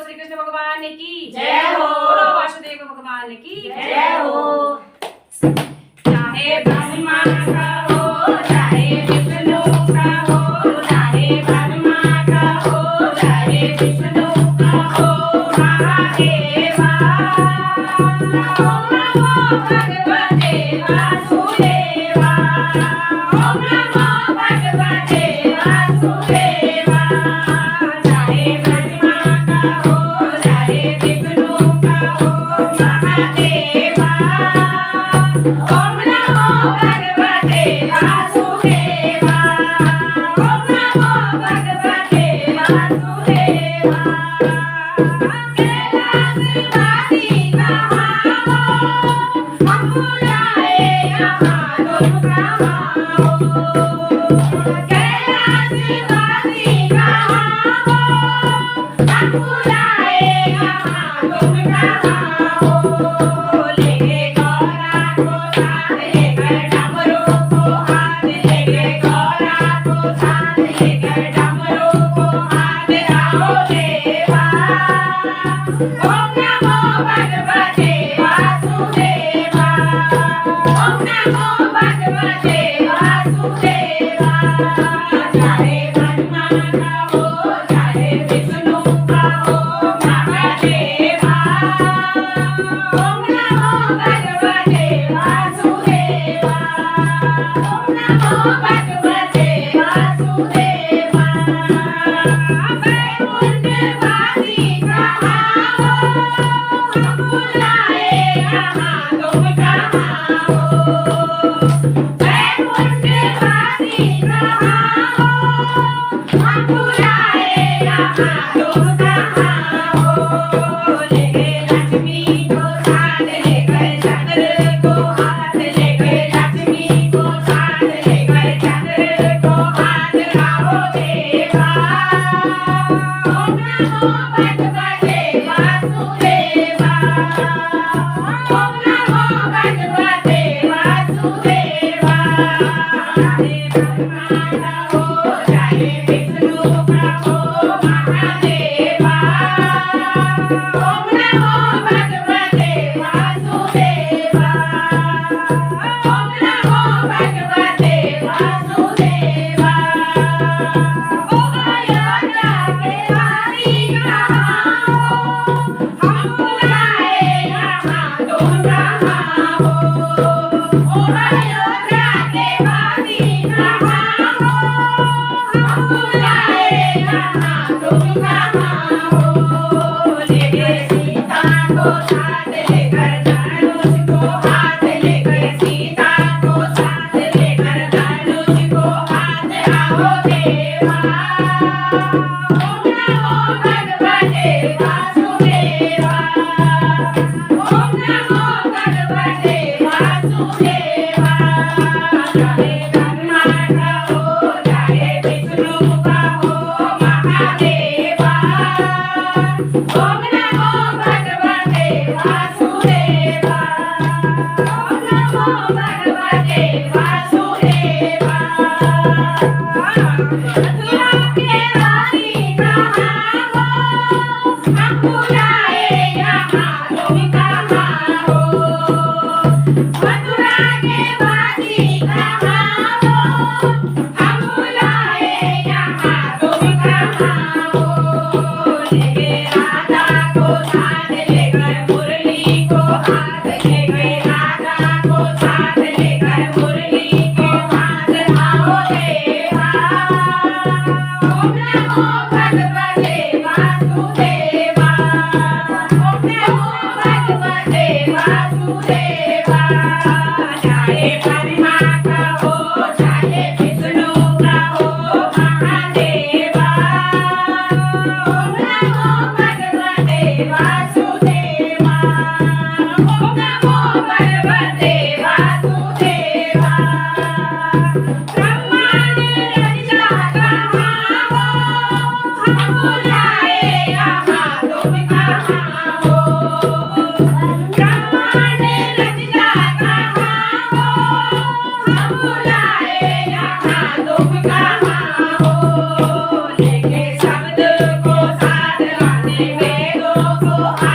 श्री कृष्ण भगवान की जय हो। बोलो वासुदेव भगवान की जय हो। चाहे ब्रह्मा का हो चाहे विष्णु का हो, चाहे ब्रह्मा का हो चाहे विष्णु का हो, महादेवा ओम नमो भगवते वासुदेवा, ओम नमो भगवते वासुदेवा। चाहे ब्रह्मा का हो चाहे विष्णु का हो, महादेवा ओम नमो भगवते वासुदेवा, ओम नमो भगवते वासुदेवा। कैलाशवासी कहाँ हो, हम बुलाए यहाँ तुम कहाँ हो। कैलाशवासी कहाँ हो, हम बुलाए यहाँ तुम कहाँ हो। लेके गौरा को साथ लेकर डमरू को हाथ, लेके गौरा को साथ लेकर डमरू को हाथ, आओ देवा ओम नमो भगवते वासुदेवा, ओम नमो भगवते वासुदेवा। चाहे ब्रह्मा का हो चाहे विष्णु का हो, महादेवा ओम नमो भगवते वासुदेवा, ओम नमो भगवते वासुदेवा। वैकुंठवासी कहाँ हो, हम बुलाए यहाँ तुम कहाँ हो। वैकुंठवासी कहाँ हो, हम बुलाए यहाँ तुम कहाँ हो। लेके लक्ष्मी को साथ लेकर चंद्र को हाथ, लेकर लक्ष्मी को साथ लेकर चंद्र को हाथ, आओ देवा ओम नमो भगवते वासुदेवा, ओम नमो भगवते वासुदेवा। चाहे ब्रह्मा का हो चाहे विष्णु का हो, महादेवा ओम नमो भगवते वासुदेवा, ओम नमो भगवते वासुदेवा। ओ अयोध्या के वासी कहाँ हो, हम बुलाए यहाँ तुम कहाँ हो। ओ अयोध्या के वासी कहाँ हो, हम बुलाए यहाँ तुम कहाँ हो। लेके सीता को साथ लेकर धनुष को हाथ, लेकर सीता को साथ लेकर धनुष को हाथ, आओ देवा ओम नमो भगवते वासुदेवा, ओम नमो भगवते वासुदेवा। चाहे ब्रह्मा का हो चाहे विष्णु का हो, महादेवा ओम नमो भगवते वासुदेवा, ओम नमो भगवते वासुदेवा। मथुरा के वासी कहाँ हो, हम बुलाए यहाँ तुम कहाँ हो। मथुरा के वासी कहाँ हो, हम बुलाए यहाँ तुम कहाँ हो। लेके राधा को साथ लेकर मुरली को हाथ, लेकर राधा को साथ लेकर मुरली को हाथ, आओ देवा ओम नमो भगवते वासुदेवा, ओम नमो भगवते वासुदेवा। चाहे ब्रह्मा का हो चाहे विष्णु का हो, महादेवा ओम नमो भगवते वासुदेवा, ओम नमो भगवते वासुदेवा। ब्रह्मा ने रचा कहाँ हो, हम बुलाए यहाँ हो